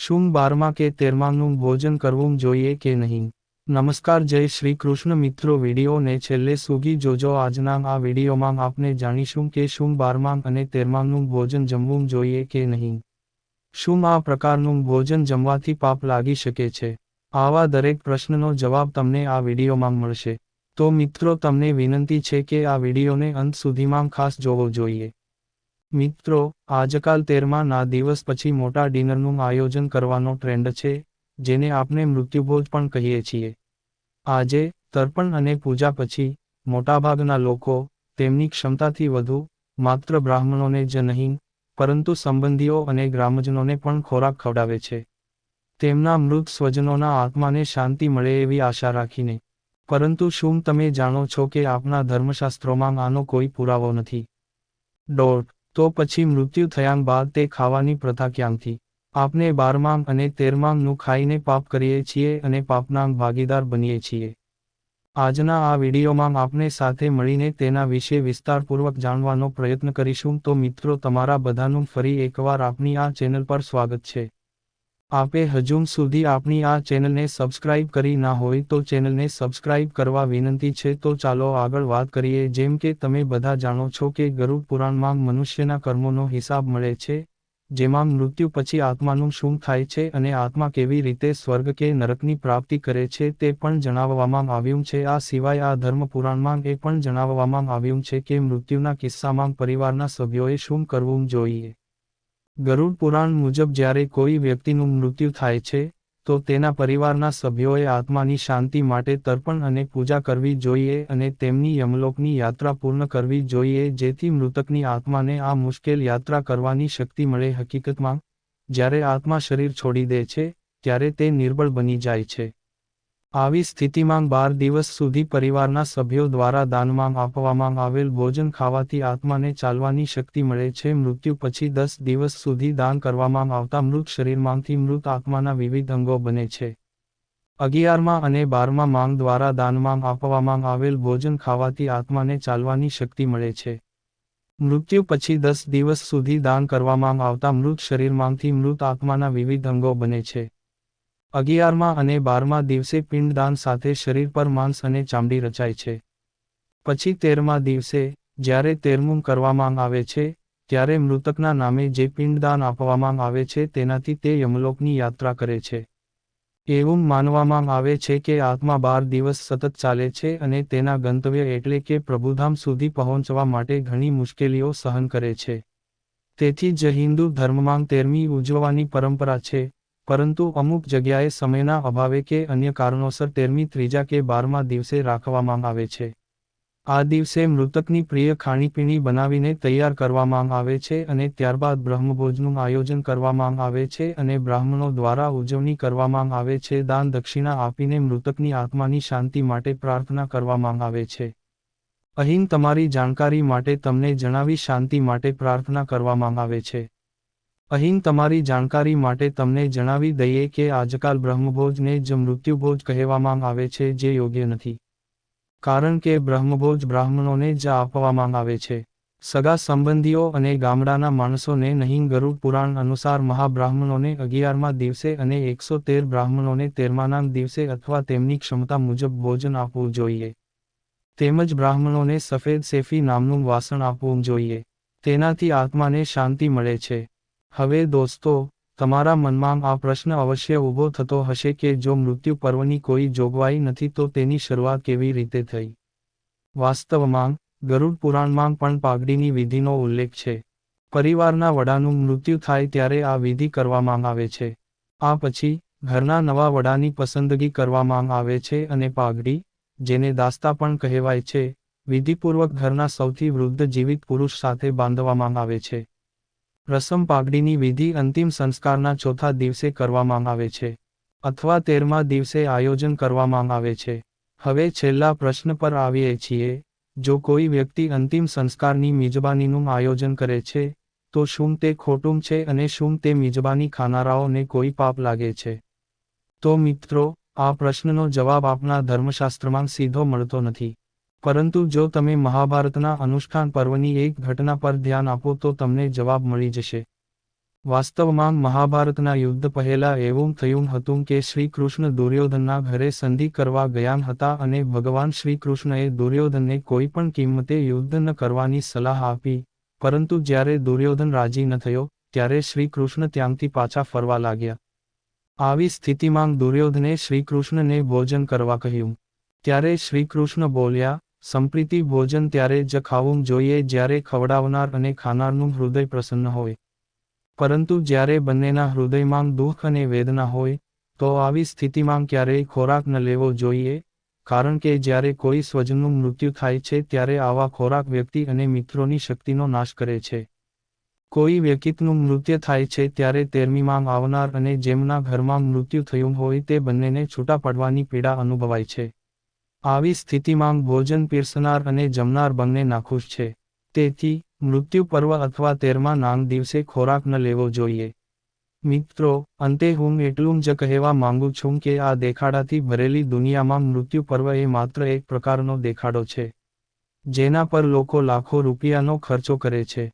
શું 12મા કે 13માનું ભોજન કરવું જોઈએ કે નહીં? નમસ્કાર, જય શ્રી કૃષ્ણ મિત્રો. વિડીયોને છેલ્લે સુધી જોજો. આજના આ વિડીયોમાં આપણે જાણીશું કે શું 12મા અને 13માનું ભોજન જમવું જોઈએ કે નહીં. શું આ પ્રકારનું ભોજન જમવાથી પાપ લાગી શકે છે? આવા દરેક પ્રશ્નનો જવાબ તમને આ વિડીયોમાં મળશે. તો મિત્રો, તમને વિનંતી છે કે આ વિડીયોને અંત સુધીમાં ખાસ જોવો જોઈએ. મિત્રો, આજકાલ 13મા દિવસ પછી મોટા ડિનરનું આયોજન કરવાનો ટ્રેન્ડ છે, જેને આપણે મૃત્યુભોજ પણ કહીએ છીએ. આજે, તર્પણ અને પૂજા પછી, મોટાભાગના લોકો, તેમની ક્ષમતાથી વધુ, માત્ર બ્રાહ્મણોને જ નહીં, પરંતુ સંબંધીઓ અને ગ્રામજનોને પણ ખોરાક ખવડાવે છે. તેમના મૃત સ્વજનોના આત્માને શાંતિ મળે એવી આશા રાખીને. પરંતુ શું તમે જાણો છો કે આપણા ધર્મશાસ્ત્રોમાં આનો કોઈ પુરાવો નથી? તો પછી મૃત્યુ થયા બાદ તે ખાવાની પ્રથા ક્યાંથી? આપણે 12મા અને 13માનું ખાઈને પાપ કરીએ છીએ અને પાપના ભાગીદાર બનીએ છીએ. આજના આ વિડીયોમાં આપણે સાથે મળીને તેના વિશે વિસ્તારપૂર્વક જાણવાનો પ્રયત્ન કરીશું. તો મિત્રો, તમારા બધાનું ફરી એકવાર આપણી આ ચેનલ પર સ્વાગત છે. આપે હજુ સુધી આપણી આ ચેનલને સબસ્ક્રાઇબ કરી ના હોય તો ચેનલને સબસ્ક્રાઇબ કરવા વિનંતી છે. તો ચાલો આગળ વાત કરીએ. જેમ કે તમે બધા જાણો છો કે ગરુડ પુરાણમાં મનુષ્યના કર્મોનો હિસાબ મળે છે, જેમાં મૃત્યુ પછી આત્માનું શું થાય છે અને આત્મા કેવી રીતે સ્વર્ગ કે નરકની પ્રાપ્તિ કરે છે તે પણ જણાવવામાં આવ્યું છે. આ સિવાય આ ધર્મ પુરાણમાં એ પણ જણાવવામાં આવ્યું છે કે મૃત્યુના કિસ્સામાં પરિવારના સભ્યોએ શું કરવું જોઈએ. ગરુડ પુરાણ મુજબ જ્યારે કોઈ વ્યક્તિનું મૃત્યુ થાય છે, તો તેના પરિવારના સભ્યોએ આત્માની શાંતિ માટે તર્પણ અને પૂજા કરવી જોઈએ અને તેમની યમલોકની યાત્રા પૂર્ણ કરવી જોઈએ, જેથી મૃતકની આત્માને આ મુશ્કેલ યાત્રા કરવાની શક્તિ મળે. હકીકતમાં, જ્યારે આત્મા શરીર છોડી દે છે, ત્યારે તે નિર્બળ બની જાય છે. આવી સ્થિતિમાં 12 દિવસ સુધી પરિવારના સભ્યો દ્વારા દાનમાં આપવામાં આવેલ ભોજન ખાવાથી આત્માને ચાલવાની શક્તિ મળે છે. મૃત્યુ પછી 10 દિવસ સુધી દાન કરવામાં આવતા મૃત શરીરમાંથી મૃત આત્માના વિવિધ અંગો બને છે. 11મા અને 12મા માંગ દ્વારા દાનમાં આપવામાં આવેલ ભોજન ખાવાથી આત્માને ચાલવાની શક્તિ મળે છે. મૃત્યુ પછી 10 દિવસ સુધી દાન કરવામાં આવતા મૃત શરીરમાંથી મૃત આત્માના વિવિધ અંગો બને છે. 11મા અને 12મા દિવસે પિંડદાન સાથે શરીર પર માંસ અને ચામડી રચાય છે. પછી 13મા દિવસે, જ્યારે 13મું કરવામાં આવે છે, ત્યારે મૃતકના નામે જે પિંડદાન આપવામાં આવે છે તેનાથી તે યમલોકની યાત્રા કરે છે. એવું માનવામાં આવે છે કે આત્મા 12 દિવસ સતત ચાલે છે અને તેના ગંતવ્ય એટલે કે પ્રભુધામ સુધી પહોંચવા માટે ઘણી મુશ્કેલીઓ સહન કરે છે. તેથી જ હિન્દુ ધર્મમાં 13મી ઉજવવાની પરંપરા છે, પરંતુ અમુક જગ્યાએ સમયના અભાવે કે અન્ય કારણોસર 13મી ત્રીજા કે 12મા દિવસે રાખવામાં આવે છે. આ દિવસે મૃતકની પ્રિય ખાણીપીણી બનાવીને તૈયાર કરવામાં આવે છે અને ત્યારબાદ બ્રહ્મભોજનું આયોજન કરવામાં આવે છે અને બ્રાહ્મણો દ્વારા ઉજવણી કરવામાં આવે છે. દાન દક્ષિણા આપીને મૃતકની આત્માની શાંતિ માટે પ્રાર્થના કરવામાં આવે છે. અહીં તમારી જાણકારી માટે તમને જણાવી શાંતિ માટે પ્રાર્થના કરવામાં આવે છે. અહીં તમારી જાણકારી માટે તમને જણાવી દઈએ કે આજકાલ બ્રહ્મભોજને જ મૃત્યુભોજ કહેવામાં આવે છે, જે યોગ્ય નથી. કારણ કે બ્રહ્મભોજ બ્રાહ્મણોને જ આપવામાં આવે છે, સગા સંબંધીઓ અને ગામડાના માણસોને નહીં. ગરુડ પુરાણ અનુસાર મહાબ્રાહ્મણોને 11મા દિવસે અને 113 બ્રાહ્મણોને 13માના દિવસે અથવા તેમની ક્ષમતા મુજબ ભોજન આપવું જોઈએ. તેમજ બ્રાહ્મણોને સફેદ સેફી નામનું વાસણ આપવું જોઈએ. તેનાથી આત્માને શાંતિ મળે છે. હવે દોસ્તો, તમારા મનમાં આ પ્રશ્ન અવશ્ય ઊભો થતો હશે કે જો મૃત્યુ પર્વની કોઈ જોગવાઈ નથી તો તેની શરૂઆત કેવી રીતે થઈ? વાસ્તવમાં, ગરુડ પુરાણમાં પણ પાઘડીની વિધિનો ઉલ્લેખ છે. પરિવારના વડાનું મૃત્યુ થાય ત્યારે આ વિધિ કરવામાં આવે છે. આ પછી, ઘરના નવા વડાની પસંદગી કરવામાં આવે છે અને પાઘડી, જેને દાસ્તા પણ કહેવાય છે, વિધિપૂર્વક ઘરના સૌથી વૃદ્ધ જીવિત પુરુષ સાથે બાંધવામાં આવે છે. રસમ પાઘડીની વિધિ અંતિમ સંસ્કારના ચોથા દિવસે કરવામાં આવે છે, અથવા 13મા દિવસે આયોજન કરવામાં આવે છે. હવે છેલ્લા પ્રશ્ન પર આવીએ છીએ. જો કોઈ વ્યક્તિ અંતિમ સંસ્કારની મિજબાનીનું આયોજન કરે છે, તો શું તે ખોટું છે અને શું તે મિજબાની ખાનારાઓને કોઈ પાપ લાગે છે? તો મિત્રો, આ પ્રશ્નનો જવાબ આપણા ધર્મશાસ્ત્રમાં સીધો મળતો નથી. પરંતુ જો તમે મહાભારતના અનુષ્ઠાન પર્વની એક ઘટના પર ધ્યાન આપો તો તમને જવાબ મળી જશે. વાસ્તવમાં મહાભારતના યુદ્ધ પહેલા એવું થયું હતું કે શ્રી કૃષ્ણ દુર્યોધનના ઘરે સંધિ કરવા ગયા હતા અને ભગવાન શ્રી કૃષ્ણએ દુર્યોધનને કોઈ પણ કિંમતે યુદ્ધ ન કરવાની સલાહ આપી, પરંતુ જ્યારે દુર્યોધન રાજી ન થયો, ત્યારે શ્રી કૃષ્ણ ત્યાંથી પાછા ફરવા લાગ્યા. આવી સ્થિતિમાં દુર્યોધને શ્રી કૃષ્ણને ભોજન કરવા કહ્યું. ત્યારે શ્રી કૃષ્ણ બોલ્યા, સંપ્રીતિ ભોજન ત્યારે જ ખાવું જોઈએ જ્યારે ખવડાવનાર અને ખાનારનું હૃદય પ્રસન્ન હોય. પરંતુ જ્યારે બંનેના હૃદયમાં દુઃખ અને વેદના હોય, તો આવી સ્થિતિમાં ક્યારેય ખોરાક ન લેવો જોઈએ, કારણ કે જ્યારે કોઈ સ્વજનનું મૃત્યુ થાય છે ત્યારે આવા ખોરાક વ્યક્તિ અને મિત્રોની શક્તિનો નાશ કરે છે. કોઈ વ્યક્તિનું મૃત્યુ થાય છે ત્યારે તેરમીમાં આવનાર અને જેમના ઘરમાં મૃત્યુ થયું હોય તે બંનેને છૂટા પડવાની પીડા અનુભવાય છે. આવી સ્થિતિમાં ભોજન પીરસનાર અને જમનાર બંને નાખુશ છે. તેથી, મૃત્યુ પર્વ અથવા 13મા દિવસે ખોરાક ન લેવો જોઈએ. મિત્રો, અંતે હું એટલું જ કહેવા માંગુ છું કે આ દેખાડાથી ભરેલી દુનિયામાં મૃત્યુ પર્વ એ માત્ર એક પ્રકારનો દેખાડો છે, જેના પર લોકો લાખો રૂપિયાનો ખર્ચો કરે છે.